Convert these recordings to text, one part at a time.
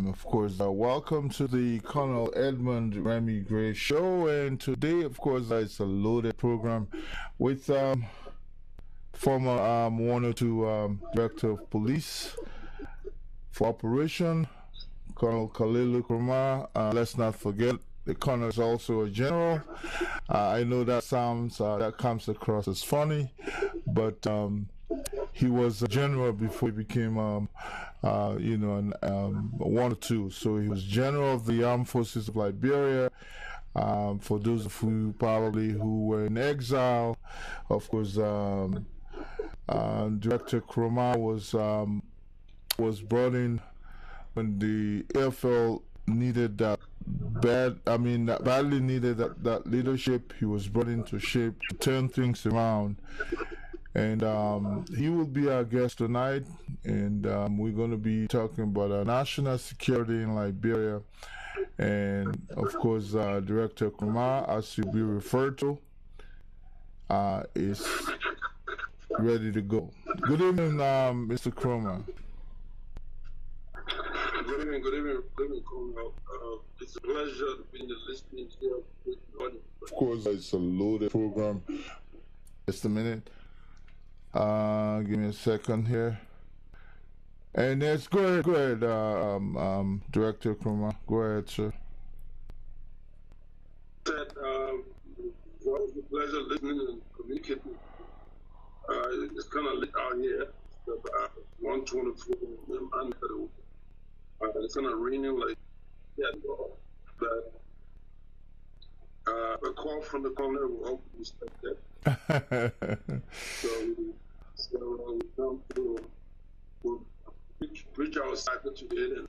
Of course, welcome to the Colonel Edmund Remy Gray Show. And today, of course, it's a loaded program with former 102 Director of Police for Operation, Colonel Abe Kromah. Let's not forget, the Colonel is also a general. I know that that comes across as funny, but he was a general before he became, a 102. So he was general of the Armed Forces of Liberia. For those of you probably who were in exile, of course, Director Kromah was brought in when the AFL needed that badly needed that leadership. He was brought into shape to turn things around. And he will be our guest tonight, and we're going to be talking about national security in Liberia. And of course, Director Kromah, as he'll be referred to, is ready to go. Good evening, Mr. Kromah. Good evening, Colonel. It's a pleasure being listening here with you. Of course, it's a loaded program. Just a minute. Give me a second here. And yes, go ahead, Director Kromah. Go ahead, sir. It was a pleasure listening and communicating. It's kind of late out here. It's about 1:24 and it's kind of raining like that. But a call from the Colonel will help respect that. So we come to reach our cycle today and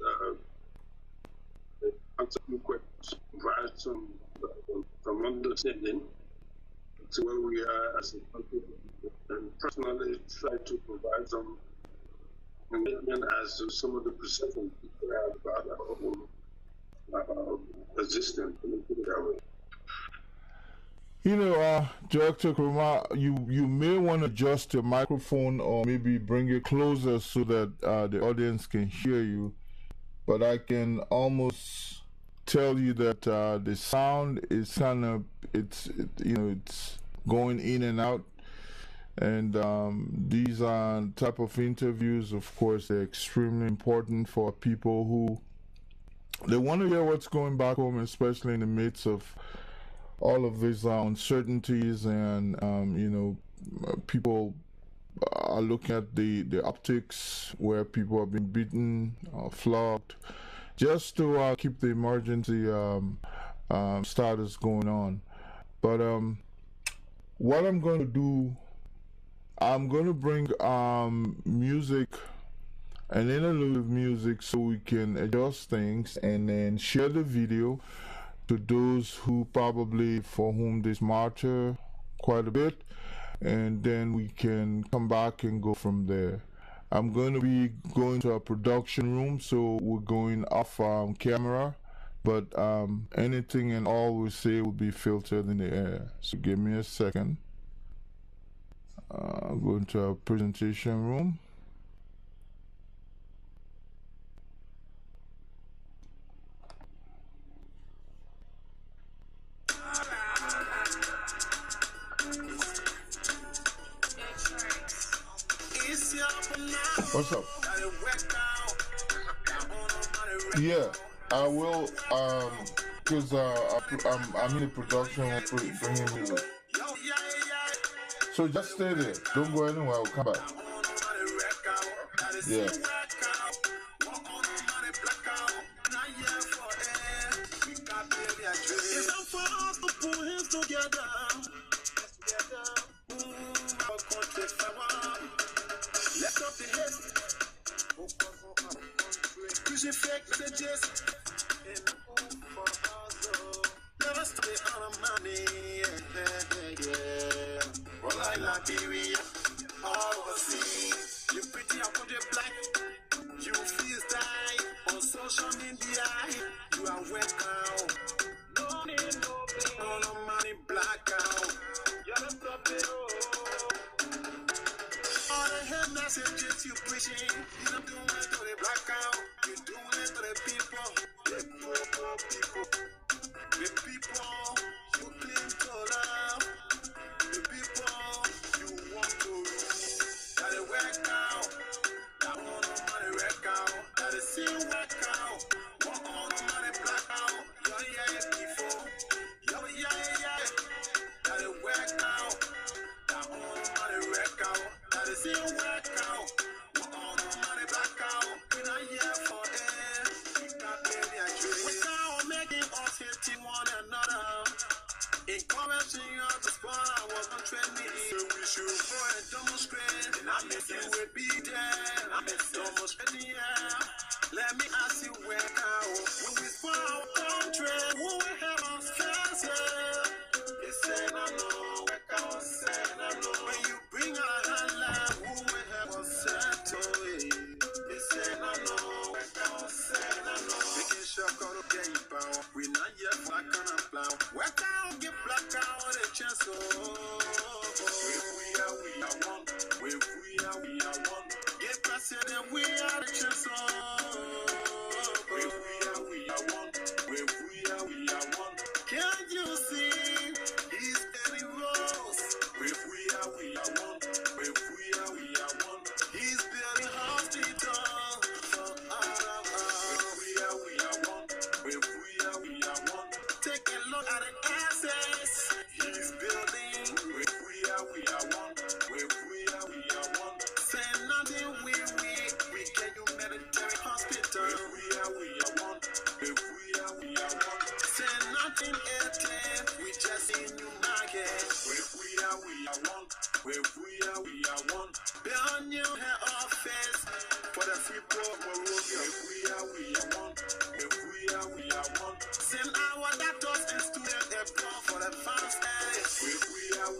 answer a few questions, provide some understanding to where we are as a country, and personally try to provide some enlightenment as to some of the perceptions people have about our existence. Director Kromah, you may want to adjust your microphone or maybe bring it closer so that the audience can hear you. But I can almost tell you that the sound is kind of it's going in and out. And these are type of interviews. Of course, they're extremely important for people who they want to hear what's going back home, especially in the midst of all of these uncertainties, and people are looking at the optics where people are being beaten, flogged, just to keep the emergency status going on. But what I'm going to do, I'm going to bring music, an interlude of music, so we can adjust things and then share the video to those who probably for whom this matter quite a bit, and then we can come back and go from there. I'm going to be going to a production room, so we're going off camera, but anything and all we say will be filtered in the air. So give me a second. Going to a presentation room. What's up? Yeah, I will, because I'm in the production room bringing music. So just stay there. Don't go anywhere. I'll come back. Yeah. Liberia, overseas, you pretty up on the black, you feel die on social media, you are welcome. No need no pain, no money blackout, you're the top all the hell messages you preaching, you don't do it to the blackout, you do it to the people. Walk on the money blackout. Yo, yeah, before. Yo, yeah. That it work out. That on the money wreck out. That is in work out. Walk on the money blackout. We not here for it. We got baby a dream. We can't making us hitting one another. Encouraging us to spot our country. We should go and demonstrate. And I miss you will be there. I miss demonstrate in the air. Let me ask you where out. When we spot our country, who will help us face it? They say I know, where out, say I know. When you bring out a hand, who will help us settle it? They say I know, where out, say I know. Making sure God will get you bound. We not yet black on a plow. Where out, get black out a chance. We are one. We are one. Get president, we are the chance. We are one. We are one. Can't you see? He's Eddie Rose. We are one. We are one. He's building hospital for all of us. We are one. We are one. Take a look at the assets he's building. We are one. We are one. Say nothing, we get you military hospital. We are one. We are one. Say nothing, we just in new market. We are one. We are one. Build new head office for the free poor Morovia. We are one. We are one. Send our doctors and students abroad for the fast aid. We are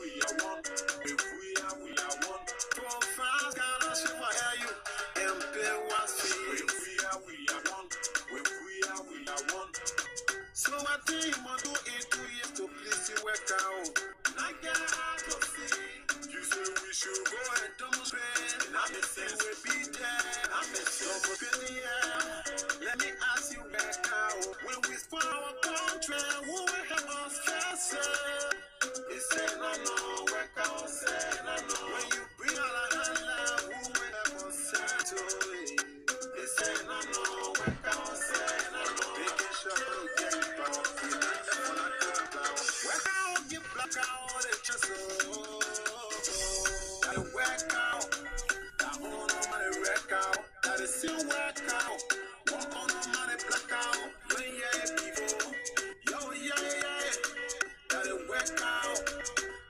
one. We are one. Profiles got us for you and pay what's free. We are one. We are one. So I think you want to do in 2 years to please you work out. Not get out to see. You say we should go and demonstrate. And I'm the same will be there. I'm the same will be there. Let me ask you back out. When we spot our country, who will help us face it? They say no, work out, say no. When you bring out a hand, who will help us settle it? They say no, work out, say no. Making sure you get it back. We not here for that kind of blow. Work out, get black out, it's just that it work out. That on the money wreck out. That it still work out. Walk on the money black out. When yeah, before. Yo, yeah. That it work out.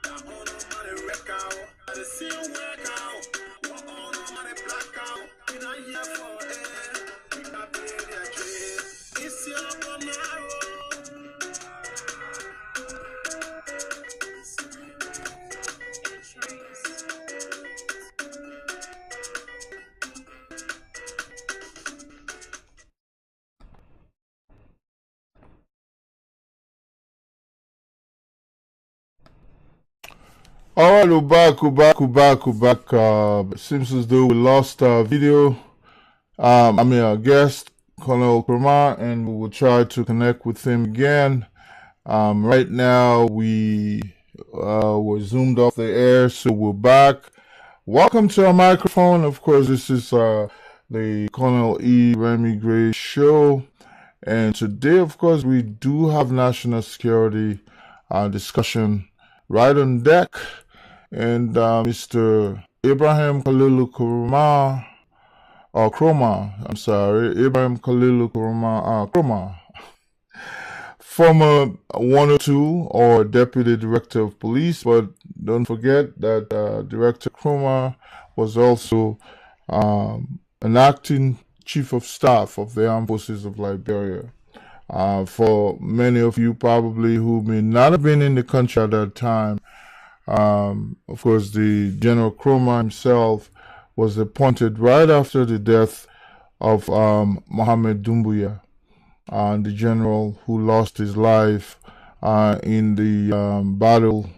That on the money wreck out. That it still work out. Walk on the money black out. We not here for it. We got baby a dream. It's your tomorrow. All right, we're back. It seems as though we lost our video. Our guest, Colonel Kromah, and we will try to connect with him again. Right now, we were zoomed off the air, so we're back. Welcome to our microphone. Of course, this is the Colonel E. Remy Gray show. And today, of course, we do have national security discussion right on deck. And Mr. Ibrahim Khalilu Kromah, Ibrahim Khalilu Kromah, former 102 or Deputy Director of Police, but don't forget that Director Kromah was also an acting Chief of Staff of the Armed Forces of Liberia. For many of you probably who may not have been in the country at that time, of course, the General Kromah himself was appointed right after the death of Mohammed Doumbouya, the general who lost his life in the battle,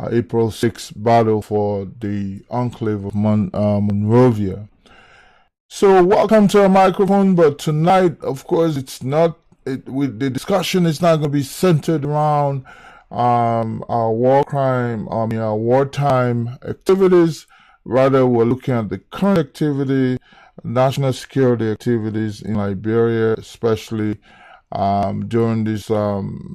April 6th battle for the enclave of Monrovia. So welcome to our microphone, but tonight, of course, the discussion is not going to be centered around our wartime activities. Rather, we're looking at the current activity national security activities in Liberia, especially during these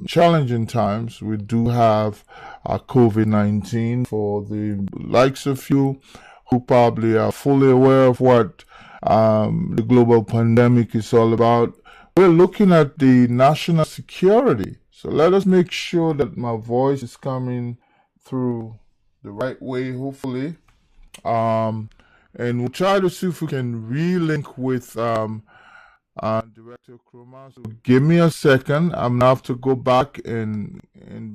challenging times. We do have COVID-19. For the likes of you who probably are fully aware of what the global pandemic is all about, we're looking at the national security. So let us make sure that my voice is coming through the right way, hopefully. Um, and we'll try to see if we can relink with Director Kromah. So give me a second. I'm gonna have to go back and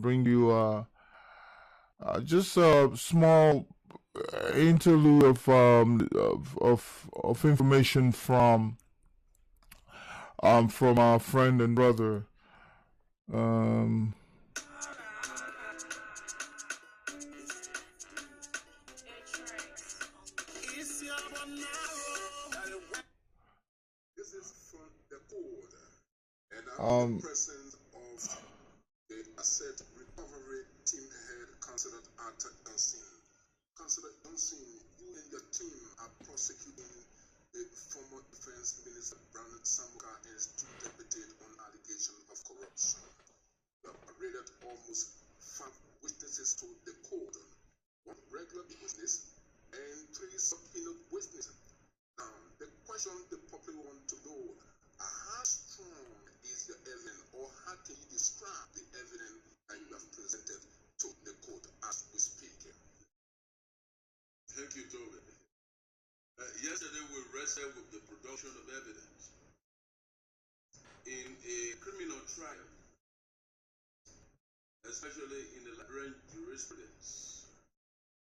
bring you just a small interlude of information from our friend and brother. Um, This is from the code, and um, the presence of the asset recovery team head, Councillor Arthur Johnson. Councillor Johnson, you and your team are prosecuting the former Defense Minister Brandon Samuka and his two deputies on allegation of corruption. You have paraded almost 5 witnesses to the court, 1 regular witness and 3 subpoenaed witnesses. Now, the question the public want to know, how strong is the evidence, or how can you describe the evidence that you have presented to the court as we speak? Thank you, Toby. Yesterday we wrestled with the production of evidence. In a criminal trial, especially in the Liberian jurisprudence,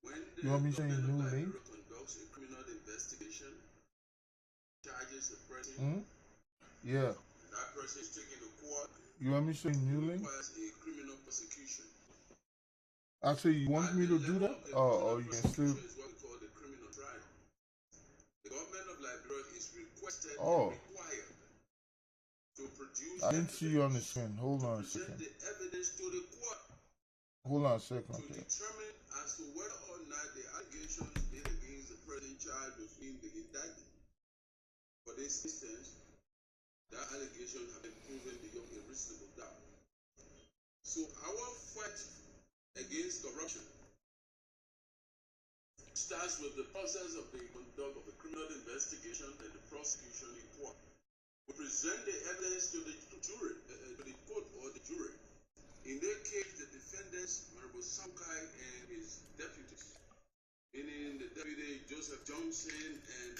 when the government of Liberia conducts a criminal investigation, charges a person, yeah. that person is taken to court. You want me to say new link? Requires a criminal prosecution. Actually, you want me to do that? Or you can still. Is what we call the criminal trial. The government of Liberia is requested Oh. and required to produce. I didn't see you on the screen. Hold on a second. The evidence to the court. Hold on a second. To Okay. determine as to whether or not the allegations made against the present charge within the indictment. For this instance, that allegation have been proven beyond a reasonable doubt. So our fight against corruption starts with the process of the conduct of the criminal investigation and the prosecution in court. We present the evidence to the jury, to the court or the jury. In their case, the defendants, Honorable Samkai and his deputies, meaning the deputy Joseph Johnson and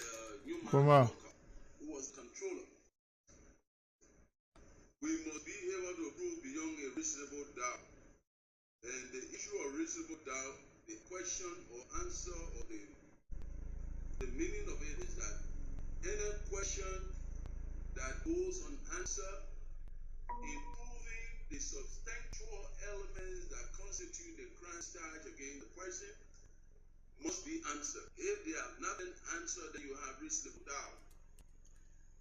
Newman Walker, who was controller. We must be able to prove beyond a reasonable doubt. And the issue of reasonable doubt, the question or answer or the meaning of it is that any question that goes unanswered in proving the substantial elements that constitute the crime charge against the person must be answered. If they have not been answered, then you have reasonable doubt.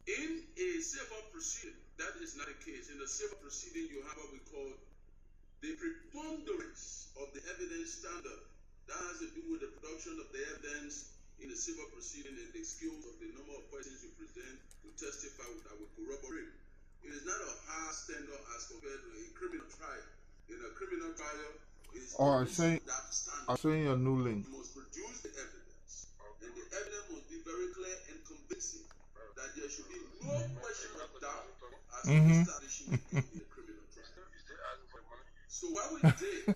In a civil proceeding, that is not the case. In a civil proceeding, you have what we call the preponderance of the evidence standard. That has to do with the production of the evidence in the civil proceeding and the skills of the number of persons you present to testify that will corroborate. It is not a high standard as compared to a criminal trial. In a criminal trial, I'm saying a new link. You must produce the evidence, and the evidence must be very clear and convincing that there should be no question of doubt as to establishing in the criminal trial. So what we did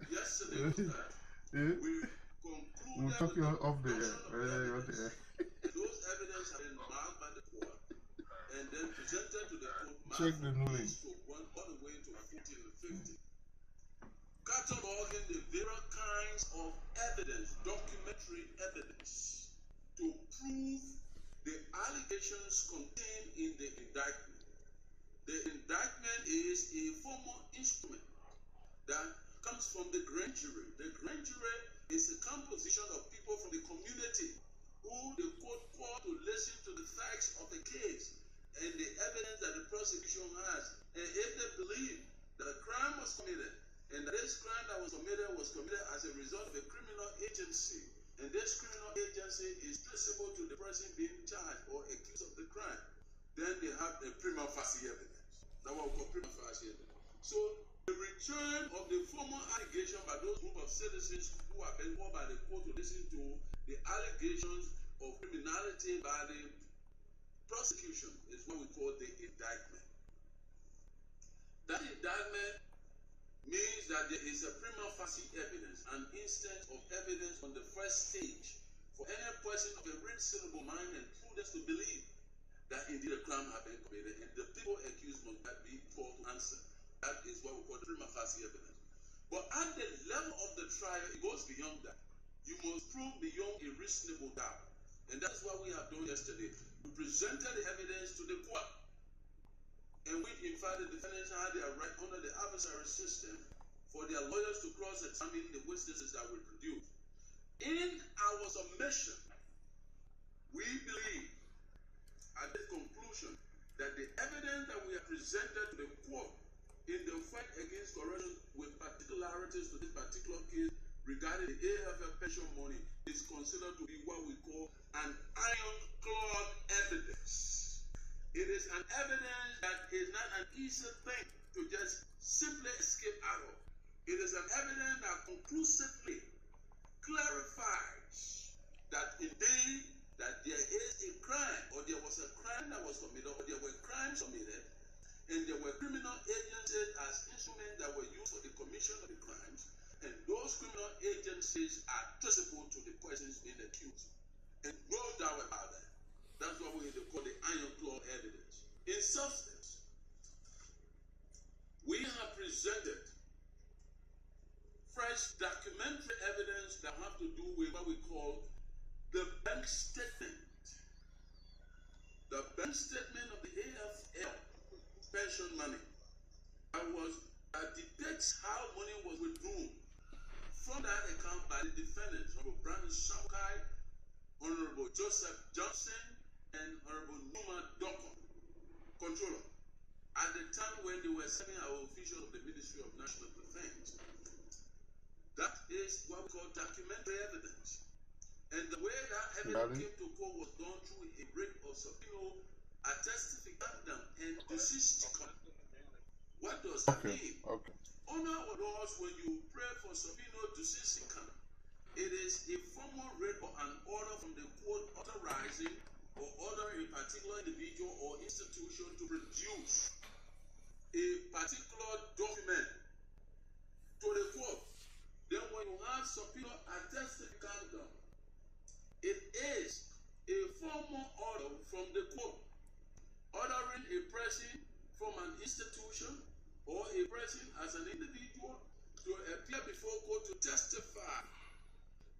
yesterday was that we concluded off the air. Those evidence have been marked by the court and then presented to the court. Check the new link. All the way to 14 and 15. Cataloging the various kinds of evidence, documentary evidence, to prove the allegations contained in the indictment. The indictment is a formal instrument that comes from the grand jury. The grand jury is a composition of people from the community who the court called to listen to the facts of the case and the evidence that the prosecution has. And if they believe that a crime was committed, and that this crime that was committed as a result of a criminal agency, and this criminal agency is traceable to the person being charged or accused of the crime, then they have a prima facie evidence. That's what we call prima facie evidence. So the return of the formal allegation by those group of citizens who have been called by the court to listen to the allegations of criminality by the prosecution is what we call the indictment. That indictment means that there is a prima facie evidence, an instance of evidence on the first stage for any person of a reasonable mind and prudence to believe that indeed a crime has been committed, and the people accused must be called to answer. That is what we call the prima facie evidence. But at the level of the trial, it goes beyond that. You must prove beyond a reasonable doubt. And that's what we have done yesterday. We presented the evidence to the court, in which, in fact, the defendants had their right under the adversary system for their lawyers to cross-examine the witnesses that were produced. In our submission, we believe, at this conclusion, that the evidence that we have presented to the court in the fight against corruption with particularities to this particular case regarding the AFL pension money is considered to be what we call an ironclad evidence. It is an evidence that is not an easy thing to just simply escape out of. It is an evidence that conclusively clarifies that indeed that there is a crime, or there was a crime that was committed, or there were crimes committed, and there were criminal agencies as instruments that were used for the commission of the crimes, and those criminal agencies are traceable to the persons being accused. And no doubt about that. That's what we call the ironclad evidence. In substance, we have presented fresh documentary evidence that have to do with what we call the bank statement. The bank statement of the AFL pension money that depicts how money was withdrawn from that account by the defendants, Honorable Brandon Shakai, Honorable Joseph Johnson, and Honorable Numa Doko, controller, at the time when they were serving our officials of the Ministry of National Defense. That is what we call documentary evidence. And the way that evidence came to court was done through a writ of subpoena, a testificandum, and desisticum. What does that mean? On our laws, when you pray for subpoena desisticum, it is a formal writ or an order from the court authorizing or ordering a particular individual or institution to produce a particular document to the court. Then when you have subpoena a testificandum, it is a formal order from the court ordering a person from an institution or a person as an individual to appear before court to testify.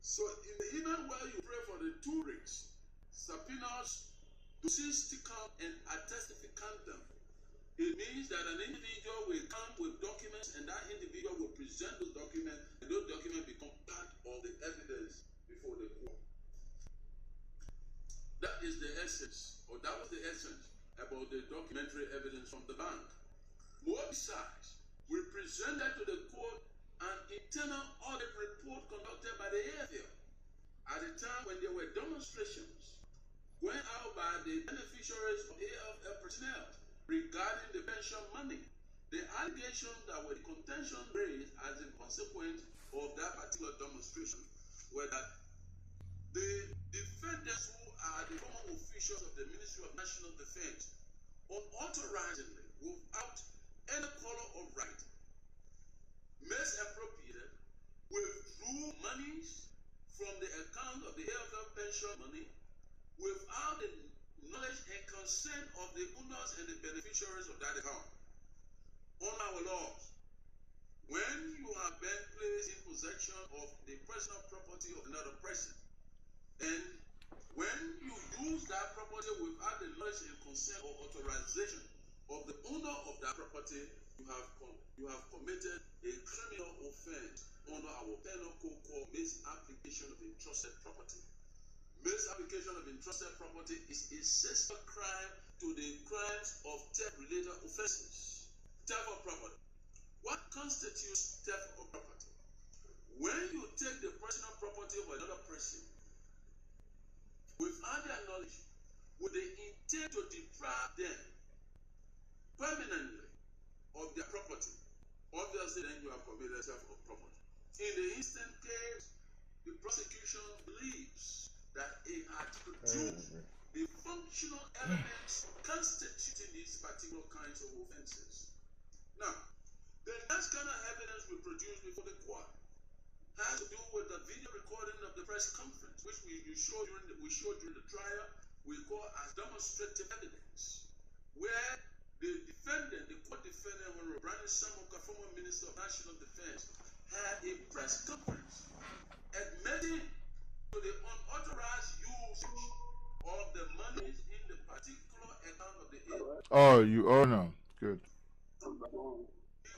So in the event where you pray for the two writs, subpoenas, desisticum, and a testificandum, it means that an individual will come with documents, and that individual will present those documents, and those documents become part of the evidence before the court. That is the essence, or that was the essence about the documentary evidence from the bank. More besides, we presented to the court an internal audit report conducted by the AFL at the time when there were demonstrations going out by the beneficiaries of AFL personnel regarding the pension money. The allegations that were the contention raised as a consequence of that particular demonstration were that the defendants who are the former officials of the Ministry of National Defense unauthorizedly, without any color of right, misappropriated, withdrew monies from the account of the AFL pension money without the knowledge and consent of the owners and the beneficiaries of that account. On our laws, when you have been placed in possession of the personal property of another person, and when you use that property without the knowledge and consent or authorization of the owner of that property, you have committed a criminal offense under our penal code called misapplication of entrusted property. Misapplication of entrusted property is a sister crime to the crimes of theft-related offenses. Theft of property. What constitutes theft of property? when you take the personal property of another person without their knowledge, with the intent to deprive them permanently of their property, obviously then you have committed theft of property. In the instant case, the prosecution believes that it had produced the functional elements constituting these particular kinds of offenses. Now, the next kind of evidence we produce before the court has to do with the video recording of the press conference, which we showed during the trial. We call as demonstrative evidence, where the defendant, the court defendant, Honorable Brandon Samuka, former Minister of National Defense, had a press conference admitting to the unauthorized usage of the monies in the particular account of the aid. Oh, you are now. Good. He concurred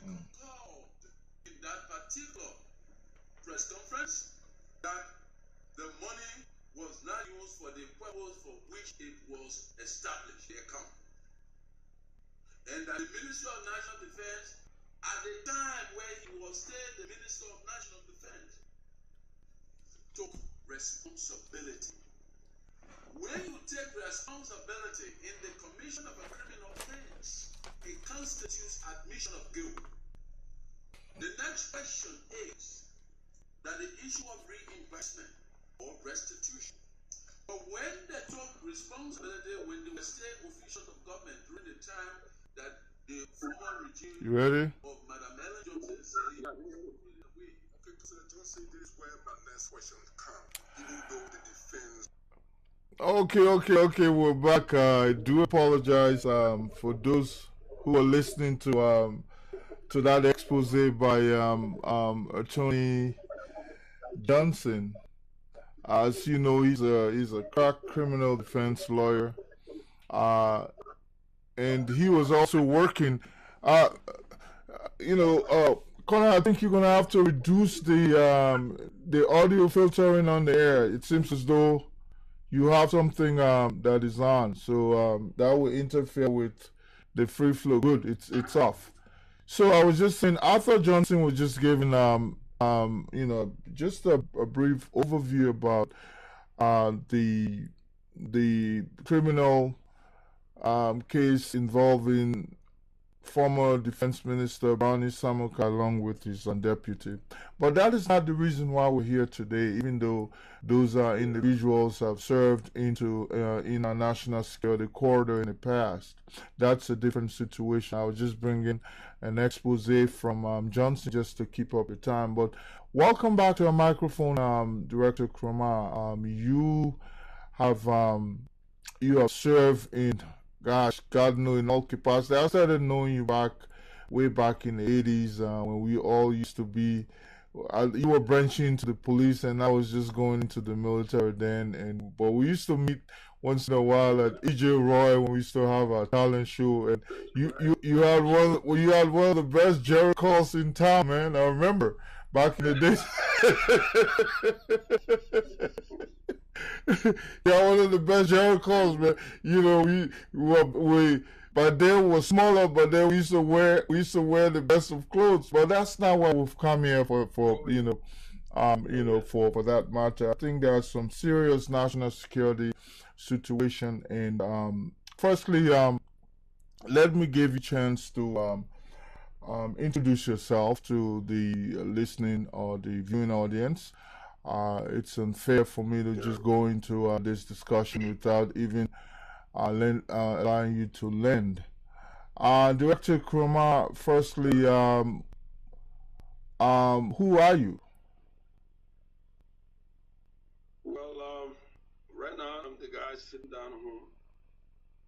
in that particular press conference that the money was not used for the purpose for which it was established, the account. And that the Minister of National Defense, at the time where he was still the Minister of National Defense, took responsibility. When you take responsibility in the commission of a criminal offense, it constitutes admission of guilt. The next question is that the issue of reimbursement or restitution. But when they took responsibility, when they were state officials of government during the time that the former regime of Madam Ellen Johnson said, okay, so just say this where my next question comes, even though the defense. Okay, we're back. I do apologize for those who are listening to that expose by Attorney Johnson. As you know, he's a crack criminal defense lawyer, and he was also working. Connor, I think you're gonna have to reduce the audio filtering on the air. It seems as though you have something that is on, so that will interfere with the free flow. Good, it's off. So I was just saying, Arthur Johnson was just giving just a brief overview about the criminal case involving former Defense Minister Brownie Samuka along with his deputy. But that is not the reason why we're here today, even though those individuals have served in our national security corridor in the past. That's a different situation. I was just bringing an expose from Johnson just to keep up the time. But welcome back to our microphone, Director Kromah. You have served in, gosh, God knows, in all capacity. I started knowing you way back in the 80s when we all used to be. You were branching into the police, and I was just going into the military then. But we used to meet once in a while at EJ Roy when we used to have our talent show. And you had one of the best Jerry calls in town, man. I remember back in the days. Yeah, one of the best Jerry calls, man. You know, we but then we were smaller, but then we used to wear the best of clothes. But that's not what we've come here for that matter. I think there's some serious national security situation, and firstly, let me give you a chance to introduce yourself to the listening or the viewing audience. It's unfair for me to just go into this discussion without even allowing you to lend. Director Kromah, firstly, who are you? Well, right now I'm the guy sitting down home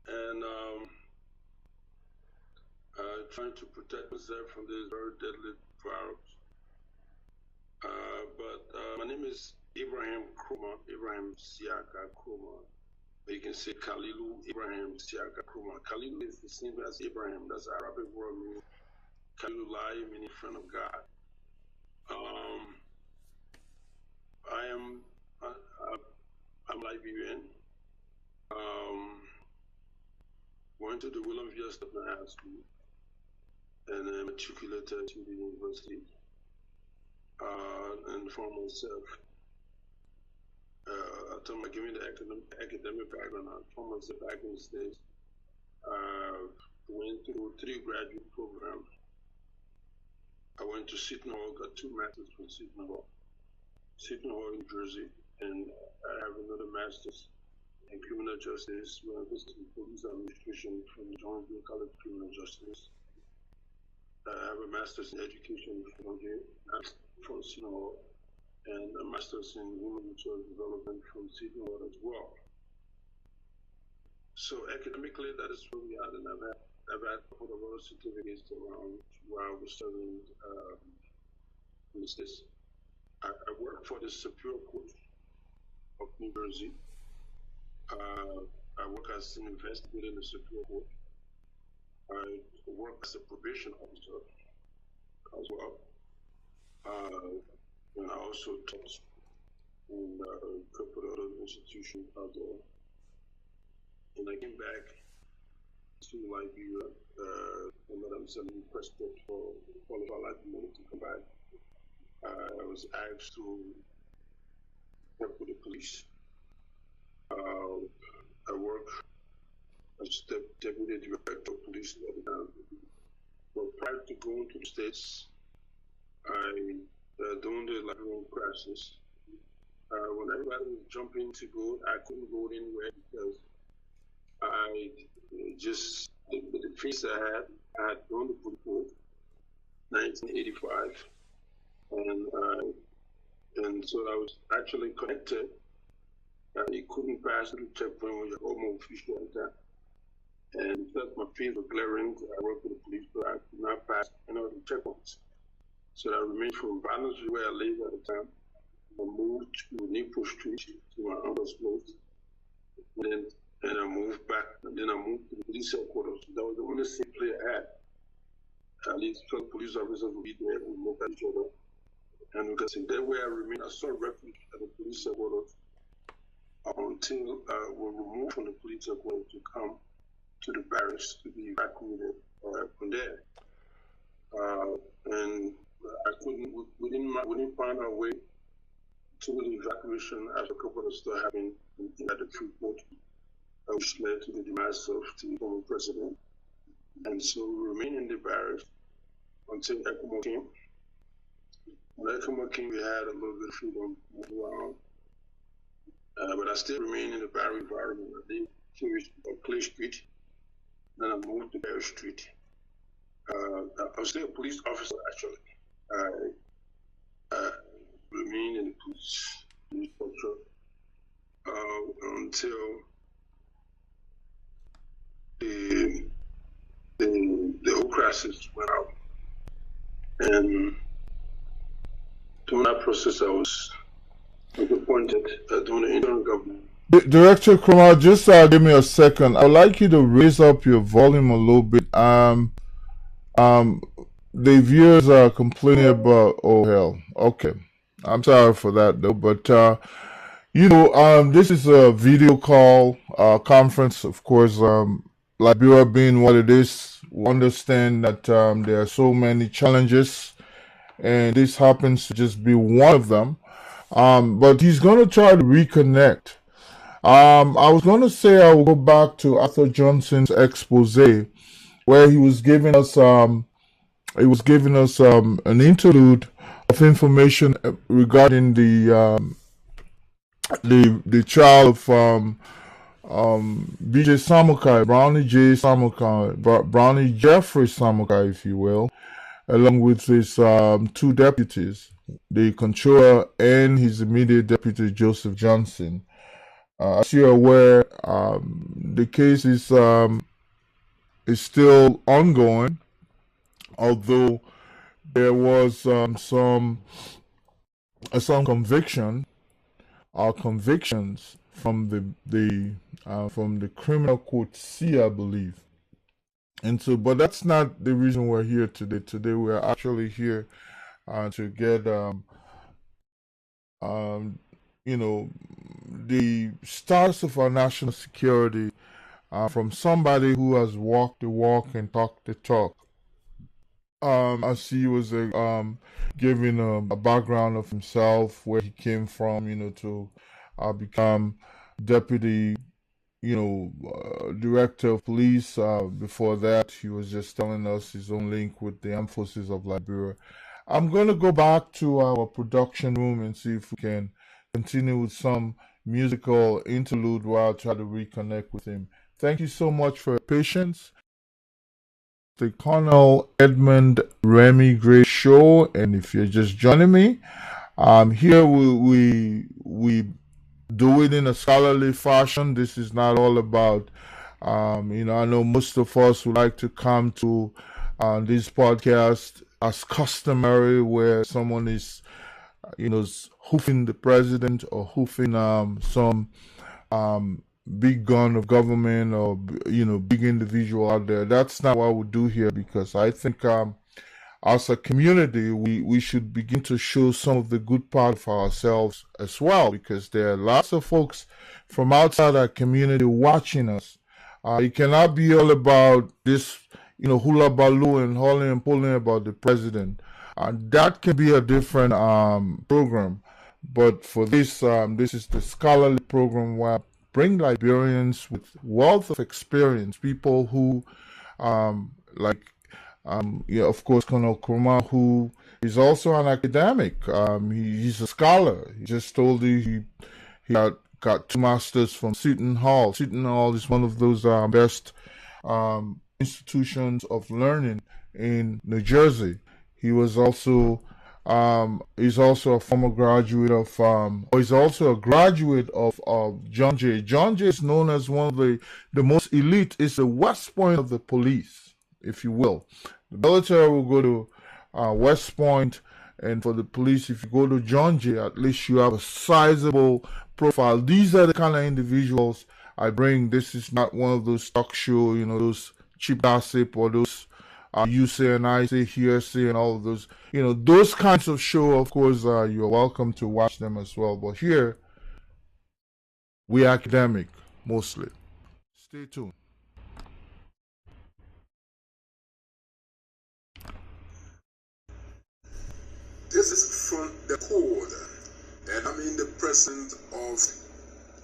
and trying to protect myself from this very deadly virus. But my name is Ibrahim Kromah, Ibrahim Siaka Kromah. You can say Khalilu Ibrahim Siaka Kromah. Khalilu is the same as Ibrahim. That's the Arabic word meaning Khalilullah, meaning friend of God. I'm Liberian. Went to the William State High School and matriculated to the university. and for myself. Give me the academic background. I told myself back in the States, went through 3 graduate programs. I went to Seton Hall, got 2 masters from Seton Hall, New Jersey, and I have another master's in criminal justice when I visited police administration from the John Green College of Criminal Justice. I have a master's in education from here, from Seton Hall, and a master's in human resource development from Seton Hall as well. So academically, that is where we are, and I've had a couple of other certificates around while I was serving in the States. I work for the Superior Court of New Jersey. I work as an investigator in the Superior Court. I work as a probation officer as well. And I also taught in a couple of other institutions out there. And I came back to Liberia, and then I'm sending requested for qualified library to come back. I was asked to work with the police. I work as the deputy director of police at the time. But prior to going to the States, during the library crisis, when everybody was jumping to go, I couldn't go anywhere because I just, the fees I had done the police work, 1985, and so I was actually connected. You couldn't pass through the checkpoint when you're home official at that. And because my fees were glaring, I worked with the police, but I could not pass any of the checkpoints. So I remained from Bannersville, where I lived at the time. I moved to Newport Street to my uncle's place. And I moved back, and then I moved to the police headquarters. That was the only safe place I had. At least 12 police officers would be there, we look at each other. And we can say that where I remained, I sought refuge at the police headquarters until we were removed from the police headquarters to come to the barracks to be evacuated from there. And we didn't find our way to the evacuation as a couple of stuff happened at the Freeport, which led to the demise of the former president. And so we remained in the barracks until ECMO came. When ECMO came, we had a little bit of freedom to move around. But I still remained in the barrack environment. I did Clay Street, then I moved to Bear Street. I was still a police officer, actually. I remained in the police structure until the whole crisis went out. And during that process, I was appointed during the interim government. Director Kromah, just give me a second. I'd like you to raise up your volume a little bit. The viewers are complaining about, oh hell. Okay. I'm sorry for that though, but this is a video call conference, of course. Liberia being what it is, we understand that there are so many challenges, and this happens to just be one of them. But he's going to try to reconnect. I was going to say I will go back to Arthur Johnson's expose, where he was giving us an interlude of information regarding the trial of B.J. Samukai, Brownie J. Samukai, Brownie Jeffrey Samukai, if you will, along with his 2 deputies, the controller and his immediate deputy, Joseph Johnson. As you're aware, the case is still ongoing, although there was some convictions from the criminal court C, I believe. And so, but that's not the reason we're here today. Today we're actually here to get the status of our national security from somebody who has walked the walk and talked the talk. as he was giving a background of himself, where he came from, to become deputy, director of police. Before that, he was just telling us his own link with the armed forces of Liberia. I'm going to go back to our production room and see if we can continue with some musical interlude while I try to reconnect with him. Thank you so much for your patience. The Colonel Edmund Remy Gray Show, and if you're just joining me, here we do it in a scholarly fashion. This is not all about, I know most of us would like to come to this podcast as customary, where someone is, hoofing the president or hoofing some big gun of government or, big individual out there. That's not what we do here, because I think as a community, we should begin to show some of the good part of ourselves as well, because there are lots of folks from outside our community watching us. It cannot be all about this, hula baloo and hauling and pulling about the president. That can be a different program. But for this, this is the scholarly program where I bring Liberians with wealth of experience, people who, of course, Colonel Kromah, who is also an academic. He's a scholar. He just told you he got 2 masters from Seton Hall. Seton Hall is one of those best institutions of learning in New Jersey. He was also he's also a former graduate of, or he's also a graduate of John Jay. John Jay is known as one of the most elite. It's the West Point of the police, if you will. The military will go to West Point, and for the police, if you go to John Jay, at least you have a sizable profile. These are the kind of individuals I bring. This is not one of those talk show, those cheap gossip, or those you say and I say, hearsay, and all of those. Those kinds of show, of course, you're welcome to watch them as well. But here, we're academic, mostly. Stay tuned. This is from the code, and I'm in the presence of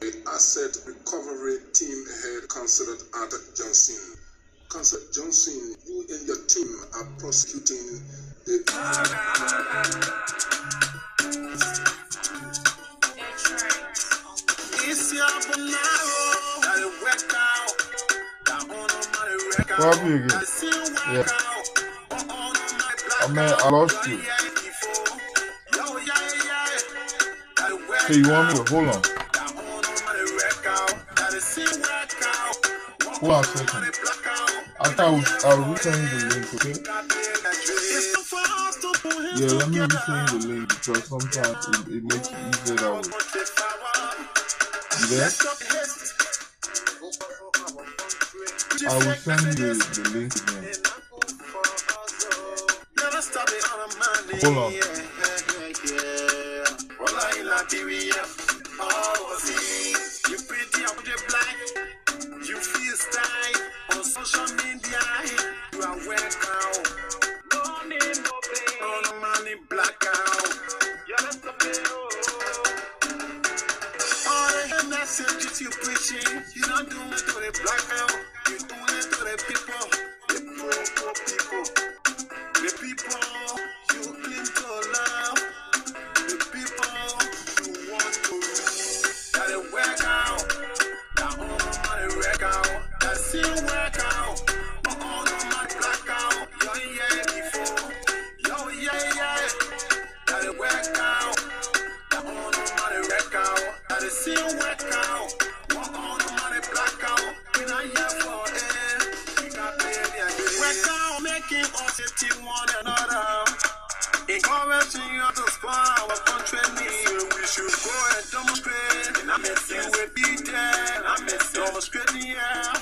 the Asset Recovery Team Head, Councillor Arthur Johnson. Councillor Johnson, you and your team are prosecuting the... Probably again. Yeah. I lost you. So you want me to hold on? Hold on a second. I thought I'll resend the link, okay? Yeah, let me resend the link, because sometimes it makes it easier that way. You there? I will send you the link again. Hold on. You feel style on social media. You are welcome. No name, no pay. No money, blackout. You're the all the messages you preaching, you don't do it to the blackout. You do it to the people, the poor people, the people you claim to love, the people you want to rule. Gotta work out. Work out, but all of my blackout. Yo, yeah, before. Yo, yeah. Gotta work out. All of my work out. Gotta see work out. What all of my blackout. When I hear for it, we got baby again. Work out, making us one another. Encouraging you to spur our country. We should go and demonstrate. And I miss you will be there. I miss demonstrating, yeah.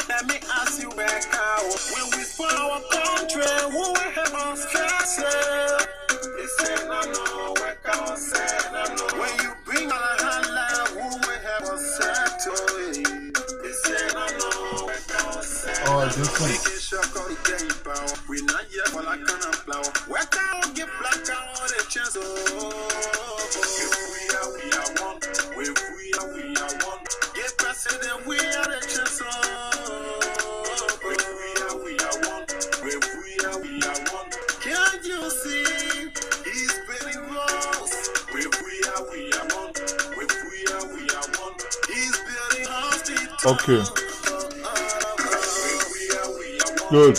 Let me ask you back out. When we for our country, who will help us fix it? They say no, work out, say no. When you bring on a handler, who will help us settle it? They say no, work out, say no. Oh, this one. We not yet for like an Okay. Good.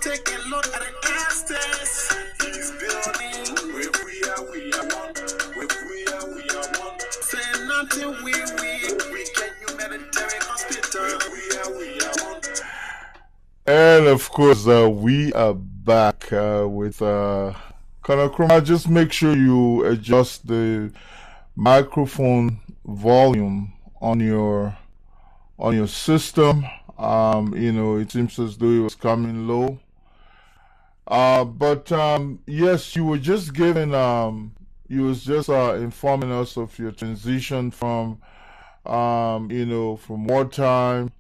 Take a look at the casters. He's building. We are one. We are one. Say nothing, we get humanitarian hospital. We are one. And of course, we are back with Colonel Kromah. Just make sure you adjust the microphone volume on your system. It seems as though it was coming low. But yes, you were just giving you was just informing us of your transition from from wartime,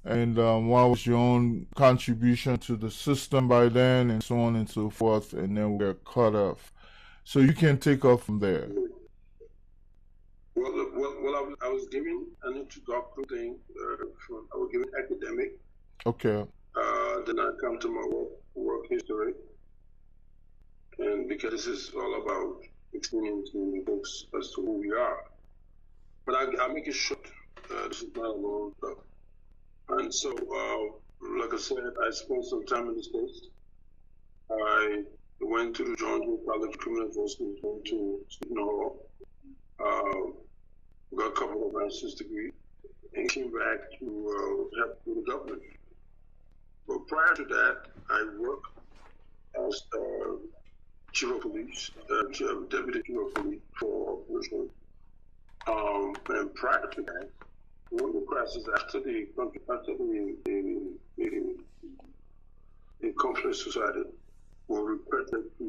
and what was your own contribution to the system by then, and so on and so forth, and then we're cut off. So you can take off from there. Well, I was giving an introductory thing. I was giving academic. Okay. Then I come to my work history, and because this is all about explaining to folks as to who we are. But I'll make it short. This is not a long stuff. And so, like I said, I spent some time in the States. I went to the Georgia College of Criminal Justice, went to Seton Hall, got a couple of master's degrees, and came back to help with the government. But prior to that, I worked as chief of police, deputy chief of police for Richmond. And prior to that, one of the crises after the conflict society were requested to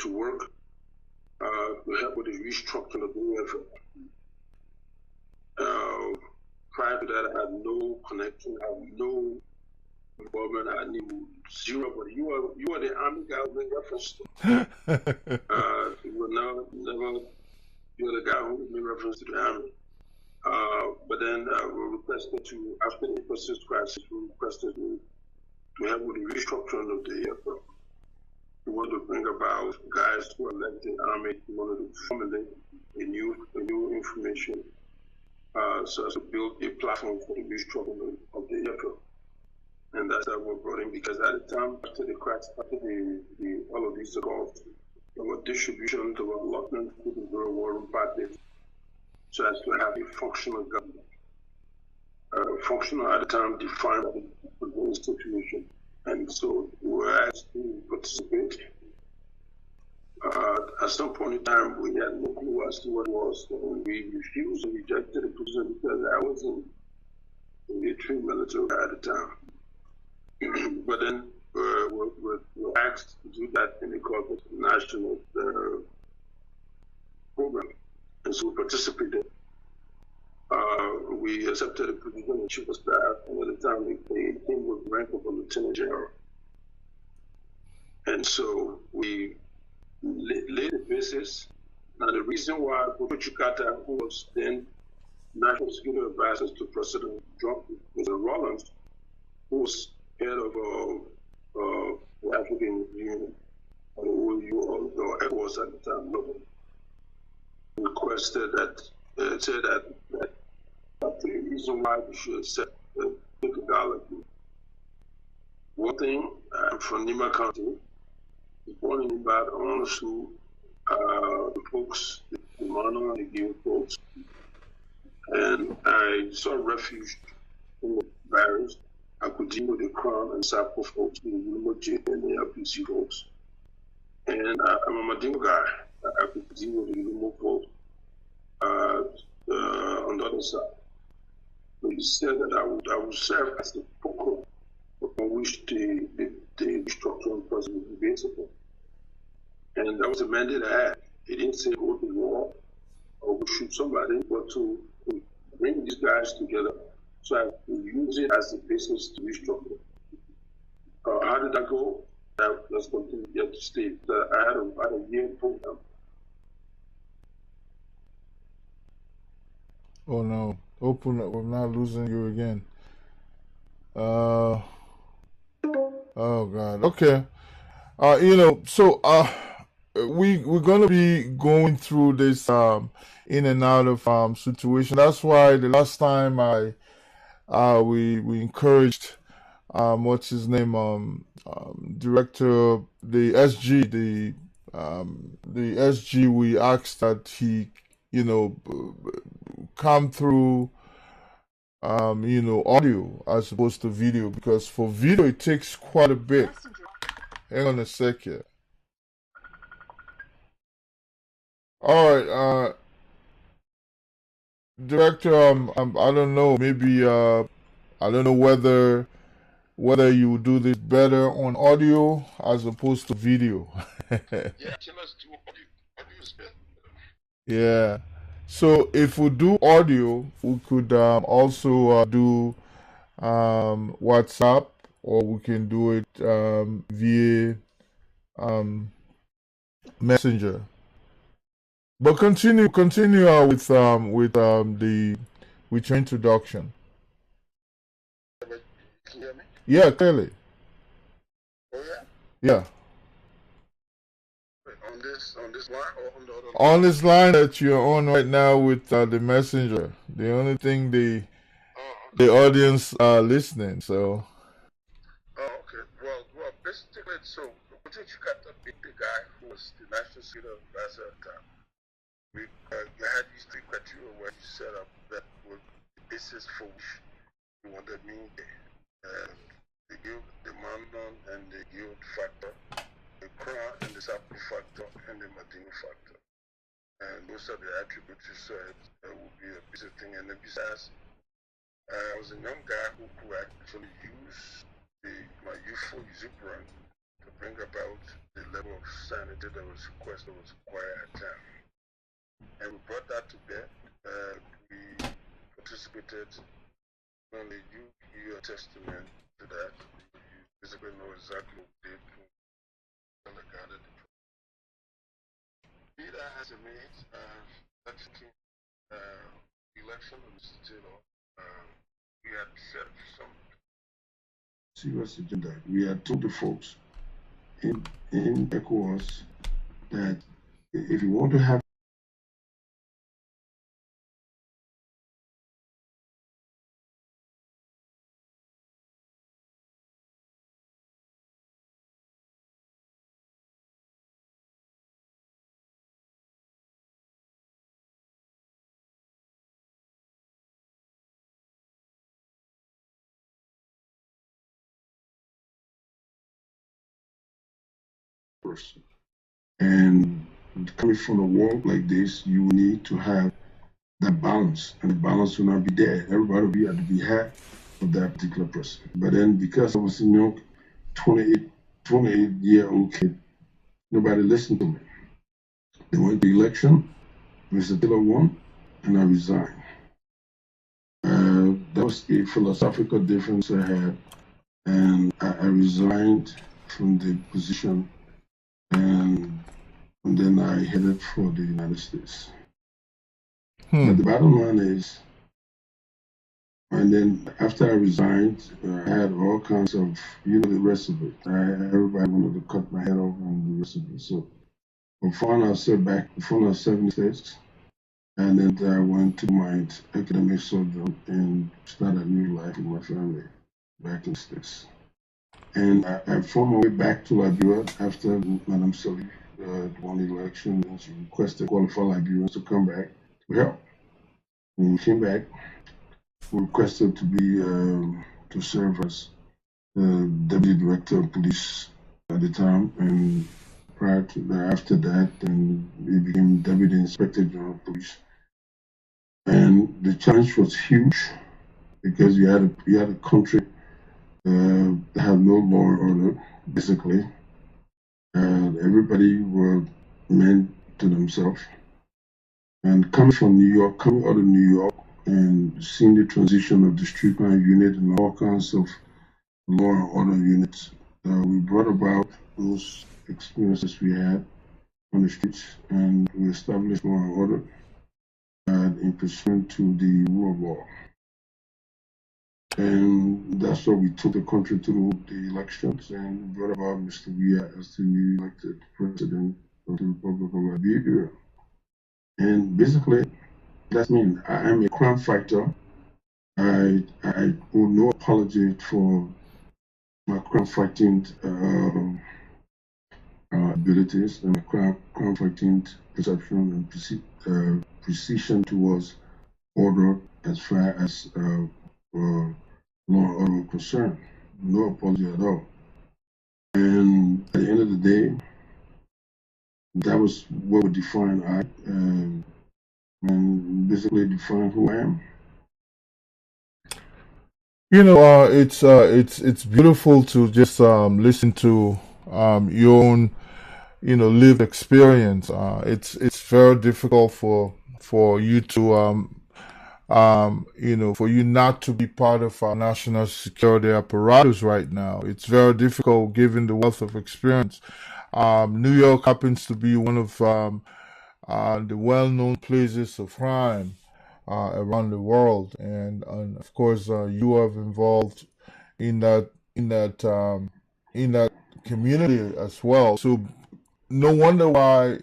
work to help with the restructuring of the effort. Prior to that, I had no connection, I had no involvement, I knew zero. But you are the Army guy who made reference to. You were never. You're the guy who made reference to the Army. But then we requested to, after the persist crisis, we requested to help with the restructuring of the aircraft. We want to bring about guys who are left in the Army. We wanted to formulate a new information, so as to build a platform for the restructuring of the aircraft. And that's how we brought in, because at the time, after the crisis, after all of these calls, there were distributions, there were allotments to the World War Room parties, so as to have a functional government. Functional at the time defined by the institution. And so we were asked to participate. At some point in time, we had no clue as to what it was, and we refused and rejected the position because I was in the military at the time. But then we're asked to do that in the corporate national program. And so we participated. We accepted a position of chief of staff, and at the time they came with the rank of a lieutenant general. And so we laid the basis. Now the reason why Chukata, who was then National Security Advisor to President Trump, Mr. Rollins, who was head of the African Union, or OU, or ECOWAS at the time, requested that, said that the reason why we should accept the methodology. One thing, I'm from Nima County, born in Nima, I want to sue the folks, the Mano and the Gil folks, and I sought refuge in the barriers. I could deal with the Crown and Sapo folks, the Ulimoji and the LPC folks. And I'm a Madingo guy. I could deal with the Ulimo folks on the other side. But he said that I would serve as the fulcrum upon which the restructuring process would be based upon. And that was the mandate I had. He didn't say go to war or we shoot somebody, but to bring these guys together so I could use it as the basis to restructure. How did that go? That's something yet to state. I had a year program. Oh no. Open up. We're not losing you again. Oh God. Okay. So we're gonna be going through this in and out of situation. That's why the last time we encouraged what's his name, director, the SG, we asked that he, come through, audio as opposed to video, because for video it takes quite a bit. Hang on a second. All right, director, I don't know, maybe, I don't know whether you do this better on audio as opposed to video. Yeah, let's do audio. Audio is better. Yeah. So if we do audio, we could also do WhatsApp, or we can do it via Messenger. But continue with your introduction. Can you hear me? Yeah, clearly. Oh yeah. Yeah. On this line or on the other line? On this line that you're on right now with the Messenger, the only thing the audience are listening. So. Oh, okay. Well, basically, so you got the guy who was the national secretary of Gaza at the time. We had these three criteria where he set up that were the basis for which we wanted me there. The yield, the Mandon, and the yield factor, the Kromah and the sample factor, and the Madino factor. And those are the attributes you said would be a basic thing. And then besides, I was a young guy who could actually use my youthful exuberance to bring about the level of sanity that was required at the time. And we brought that to bear. We participated, not only you give your testament to that, you basically know exactly what we did to regarded the Peter has a minute, election on the state of, we had set some serious agenda. We had told the folks in ECOWAS that if you want to have person. And coming from a war like this, you need to have that balance, and the balance will not be there. Everybody will be at the behalf of that particular person. But then, because I was a young 28-year-old kid, nobody listened to me. They went to the election, Mr. Taylor won, and I resigned. That was a philosophical difference I had, and I resigned from the position, and then I headed for the United States. But the bottom line is, and then after I resigned, I had all kinds of, the rest of it. Everybody wanted to cut my head off and the rest of it. So before I set back, before I was 7 states, and then I went to my academic sojourn and started a new life with my family back in the States. And I found my way back to Liberia after Madame Salif won the election, and she requested qualified Liberians to come back to help. When we came back, we requested to be to serve as deputy director of police at the time, and prior to that, after that, then we became deputy inspector general of police. And the challenge was huge because you had a country that had no law and order, basically. Everybody were men to themselves. And coming from New York, coming out of New York, and seeing the transition of the street crime unit and all kinds of law and order units, we brought about those experiences we had on the streets, and we established law and order in pursuant to the rule of law. And that's why we took the country through the elections and brought about Mr. Weah as the new elected president of the Republic of Liberia. And basically, that means I'm a crime fighter. I owe no apology for my crime fighting abilities and my crime fighting perception and precision towards order as far as law and order concerned. No apology at all. And at the end of the day, that was what would define I and basically define who I am. It's beautiful to just listen to your own lived experience. It's very difficult for you to for you not to be part of our national security apparatus right now. It's very difficult given the wealth of experience. New York happens to be one of the well-known places of crime around the world, and of course, you have involved in that community as well. So no wonder why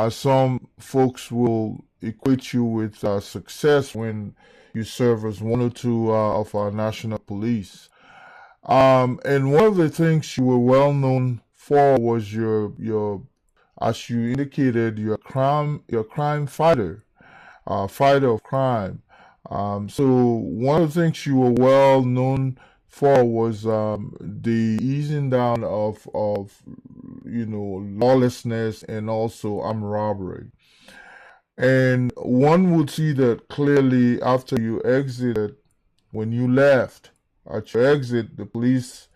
some folks will equate you with success when you serve as one or two of our national police. And one of the things you were well known for was your as you indicated, your crime fighter, fighter of crime. So one of the things you were well known for was the easing down of lawlessness and also armed robbery. And one would see that clearly after you exited, when you left, at your exit, the police